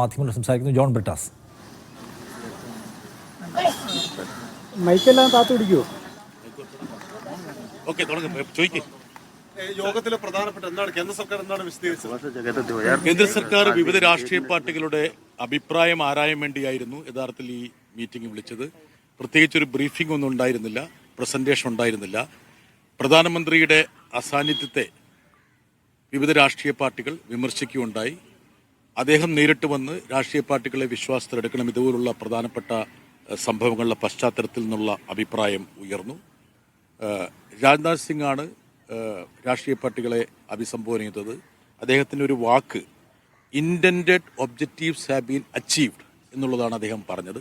മാധ്യമങ്ങൾ സംസാരിക്കുന്നു ജോൺ ബ്രിട്ടാസ്. മൈക്കെല്ലാം കാത്തു പിടിക്കുമോ? യോഗത്തിലെ പ്രധാനപ്പെട്ട എന്താണ് കേന്ദ്ര സർക്കാർ എന്താണ് വിശദീകരിച്ചത്? കേന്ദ്ര സർക്കാർ വിവിധ രാഷ്ട്രീയ പാർട്ടികളുടെ അഭിപ്രായം ആരായാൻ വേണ്ടിയായിരുന്നു യഥാർത്ഥത്തിൽ ഈ മീറ്റിംഗ് വിളിച്ചത്. പ്രത്യേകിച്ചൊരു ബ്രീഫിംഗ് ഒന്നും ഉണ്ടായിരുന്നില്ല, പ്രസന്റേഷൻ ഉണ്ടായിരുന്നില്ല. പ്രധാനമന്ത്രിയുടെ അസാന്നിധ്യത്തെ വിവിധ രാഷ്ട്രീയ പാർട്ടികൾ വിമർശിക്കുകയുണ്ടായി. അദ്ദേഹം നേരിട്ട് വന്ന് രാഷ്ട്രീയ പാർട്ടികളെ വിശ്വാസത്തിലെടുക്കണം, ഇതുപോലുള്ള പ്രധാനപ്പെട്ട സംഭവങ്ങളുടെ പശ്ചാത്തലത്തിൽ നിന്നുള്ള അഭിപ്രായം ഉയർന്നു. രാജ്നാഥ് സിംഗ് ആണ് രാഷ്ട്രീയ പാർട്ടികളെ അഭിസംബോധന ചെയ്തത്. അദ്ദേഹത്തിൻ്റെ ഒരു വാക്ക് intended objectives have been achieved എന്നുള്ളതാണ് അദ്ദേഹം പറഞ്ഞത്.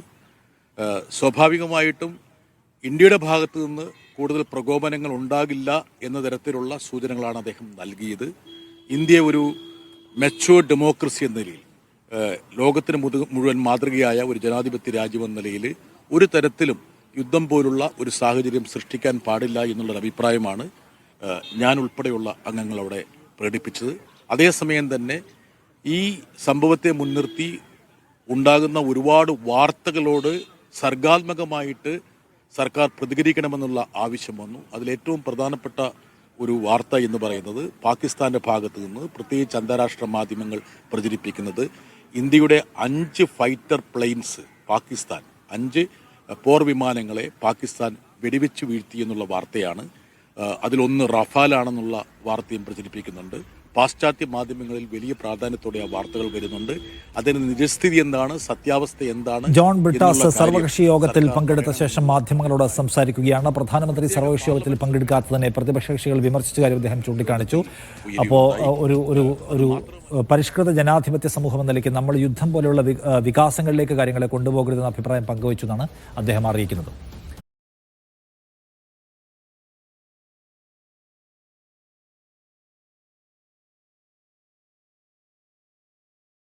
സ്വാഭാവികമായിട്ടും ഇന്ത്യയുടെ ഭാഗത്തു നിന്ന് കൂടുതൽ പ്രകോപനങ്ങൾ ഉണ്ടാകില്ല എന്ന തരത്തിലുള്ള സൂചനകളാണ് അദ്ദേഹം നൽകിയത്. ഇന്ത്യ ഒരു മെച്യൂർഡ് ഡെമോക്രസി എന്ന നിലയിൽ, ലോകത്തിന് മുഴുവൻ മാതൃകയായ ഒരു ജനാധിപത്യ രാജ്യമെന്ന നിലയിൽ ഒരു തരത്തിലും യുദ്ധം പോലുള്ള ഒരു സാഹചര്യം സൃഷ്ടിക്കാൻ പാടില്ല എന്നുള്ളൊരു അഭിപ്രായമാണ് ഞാൻ ഉൾപ്പെടെയുള്ള അംഗങ്ങൾ അവിടെ പ്രകടിപ്പിച്ചത്. അതേസമയം തന്നെ ഈ സംഭവത്തെ മുൻനിർത്തി ഉണ്ടാകുന്ന ഒരുപാട് വാർത്തകളോട് സർഗാത്മകമായിട്ട് സർക്കാർ പ്രതികരിക്കണമെന്നുള്ള ആവശ്യം വന്നു. അതിലേറ്റവും പ്രധാനപ്പെട്ട ഒരു വാർത്ത എന്ന് പറയുന്നത് പാകിസ്ഥാന്റെ ഭാഗത്തു നിന്ന്, പ്രത്യേകിച്ച് അന്താരാഷ്ട്ര മാധ്യമങ്ങൾ പ്രചരിപ്പിക്കുന്നത്, ഇന്ത്യയുടെ 5 ഫൈറ്റർ പ്ലെയിൻസ് പാകിസ്ഥാൻ, 5 പോർ വിമാനങ്ങളെ പാകിസ്ഥാൻ വെടിവെച്ച് വീഴ്ത്തി എന്നുള്ള വാർത്തയാണ്. അതിലൊന്ന് റഫാലാണെന്നുള്ള വാർത്തയും പ്രചരിപ്പിക്കുന്നുണ്ട്. പാശ്ചാത്യ മാധ്യമങ്ങളിൽ വലിയ പ്രാധാന്യത്തോടെ ആ വാർത്തകൾ വരുന്നുണ്ട്. അതിന് നിജസ്ഥിതി എന്താണ്, സത്യാവസ്ഥ എന്താണ്? ജോൺ ബ്രിട്ടാസ് സർവകക്ഷി യോഗത്തിൽ പങ്കെടുത്ത ശേഷം മാധ്യമങ്ങളോട് സംസാരിക്കുകയാണ്. പ്രധാനമന്ത്രി സർവകക്ഷി യോഗത്തിൽ പങ്കെടുക്കാത്തതിനെ പ്രതിപക്ഷ കക്ഷികൾ വിമർശിച്ച കാര്യം അദ്ദേഹം ചൂണ്ടിക്കാണിച്ചു. അപ്പോൾ ഒരു പരിഷ്കൃത ജനാധിപത്യ സമൂഹം എന്ന നിലയ്ക്ക് നമ്മൾ യുദ്ധം പോലെയുള്ള വികാസങ്ങളിലേക്ക് കാര്യങ്ങളെ കൊണ്ടുപോകരുതെന്ന അഭിപ്രായം പങ്കുവച്ചു എന്നാണ് അദ്ദേഹം അറിയിക്കുന്നത്.